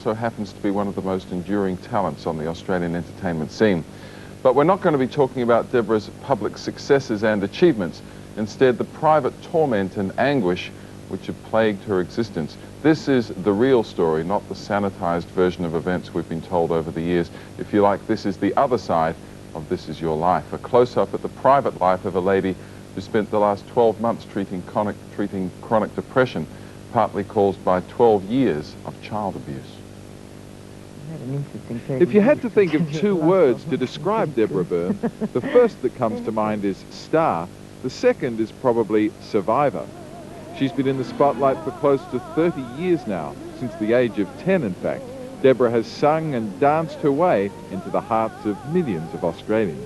Also happens to be one of the most enduring talents on the Australian entertainment scene. But we're not going to be talking about Debra's public successes and achievements, instead the private torment and anguish which have plagued her existence. This is the real story, not the sanitized version of events we've been told over the years. If you like, this is the other side of This Is Your Life, a close-up at the private life of a lady who spent the last 12 months treating chronic depression, partly caused by 12 years of child abuse. If you had to think of two words to describe Debra Byrne, the first that comes to mind is star, the second is probably survivor. She's been in the spotlight for close to 30 years now, since the age of 10 in fact. Debra has sung and danced her way into the hearts of millions of Australians.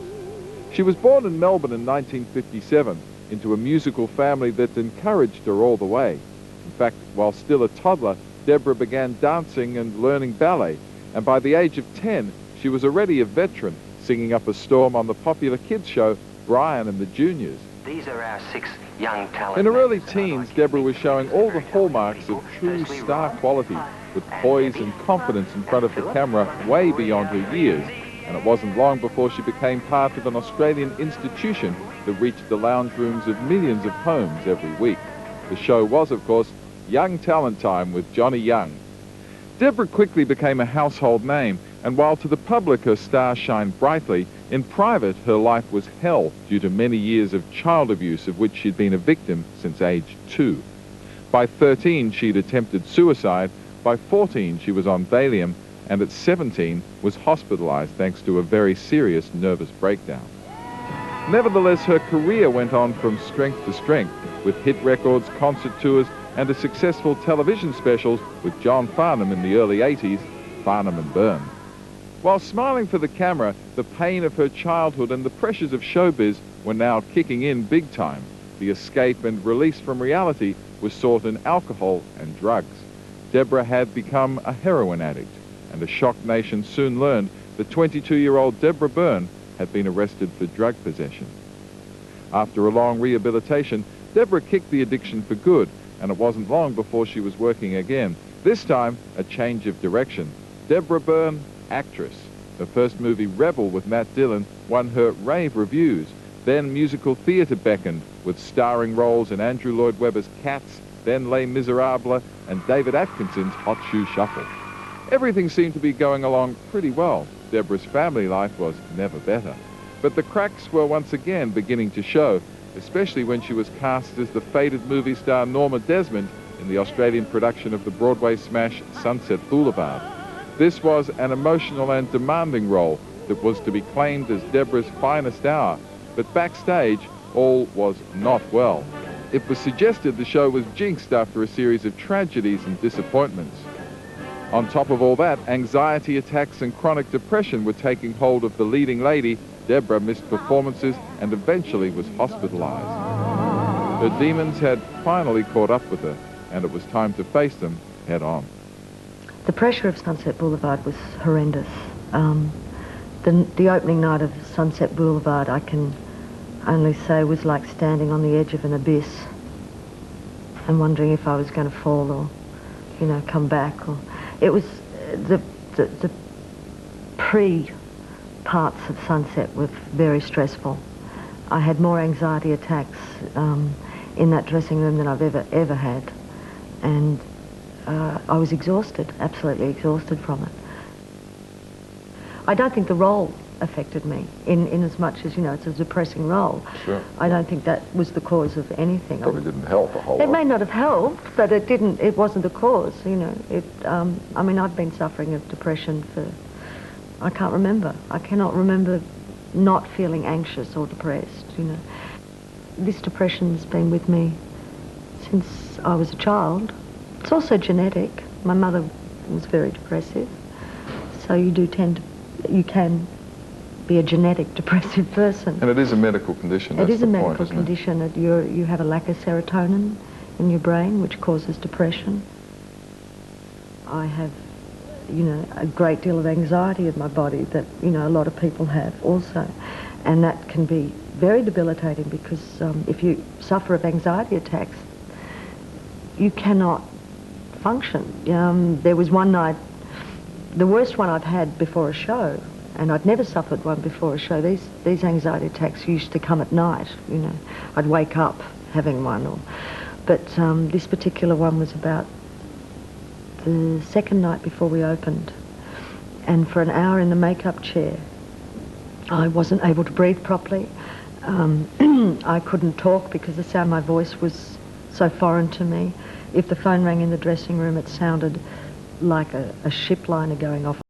She was born in Melbourne in 1957 into a musical family that encouraged her all the way. In fact, while still a toddler, Debra began dancing and learning ballet, and by the age of 10, she was already a veteran, singing up a storm on the popular kids show, Brian and the Juniors. These are our 6 young talents. In her early teens, Debra was showing all the hallmarks of true star quality, with poise and confidence in front of the camera way beyond her years. And it wasn't long before she became part of an Australian institution that reached the lounge rooms of millions of homes every week. The show was, of course, Young Talent Time with Johnny Young. Debra quickly became a household name, and while to the public her star shined brightly, in private her life was hell due to many years of child abuse of which she'd been a victim since age 2. By 13 she'd attempted suicide, by 14 she was on Valium, and at 17 was hospitalized thanks to a very serious nervous breakdown. Nevertheless, her career went on from strength to strength, with hit records, concert tours, and a successful television specials with John Farnham in the early 80s, Farnham and Byrne. While smiling for the camera, the pain of her childhood and the pressures of showbiz were now kicking in big time. The escape and release from reality was sought in alcohol and drugs. Debra had become a heroin addict, and a shocked nation soon learned that 22-year-old Debra Byrne had been arrested for drug possession. After a long rehabilitation, Debra kicked the addiction for good, and it wasn't long before she was working again. This time, a change of direction. Debra Byrne, actress. Her first movie, Rebel, with Matt Dillon, won her rave reviews. Then musical theatre beckoned, with starring roles in Andrew Lloyd Webber's Cats, then Les Miserables, and David Atkinson's Hot Shoe Shuffle. Everything seemed to be going along pretty well. Debra's family life was never better. But the cracks were once again beginning to show, especially when she was cast as the faded movie star Norma Desmond in the Australian production of the Broadway smash Sunset Boulevard. This was an emotional and demanding role that was to be claimed as Debra's finest hour, but backstage, all was not well. It was suggested the show was jinxed after a series of tragedies and disappointments. On top of all that, anxiety attacks and chronic depression were taking hold of the leading lady. Debra missed performances and eventually was hospitalized. Her demons had finally caught up with her, and it was time to face them head on. The pressure of Sunset Boulevard was horrendous. The opening night of Sunset Boulevard, I can only say, was like standing on the edge of an abyss and wondering if I was going to fall or, you know, come back. Or it was the pre-parts of Sunset were very stressful. I had more anxiety attacks in that dressing room than I've ever had, and I was exhausted, absolutely exhausted from it. I don't think the role affected me in as much as, you know, it's a depressing role. Sure. I don't think that was the cause of anything. Probably didn't help a whole lot. It may not have helped, but it wasn't the cause, you know. I mean, I've been suffering of depression for, I can't remember. I cannot remember not feeling anxious or depressed, you know. This depression's been with me since I was a child. It's also genetic. My mother was very depressive, so you can be a genetic depressive person. And it is a medical condition. It is a medical point, isn't condition. You have a lack of serotonin in your brain, which causes depression. I have, you know, a great deal of anxiety in my body that, you know, a lot of people have also. And that can be very debilitating because if you suffer of anxiety attacks, you cannot function. There was one night the worst one I've had before a show, and I'd never suffered one before a show. These anxiety attacks used to come at night, you know. I'd wake up having one. But this particular one was about the second night before we opened. And for an hour in the makeup chair, I wasn't able to breathe properly. I couldn't talk because the sound of my voice was so foreign to me. If the phone rang in the dressing room, it sounded like a ship liner going off.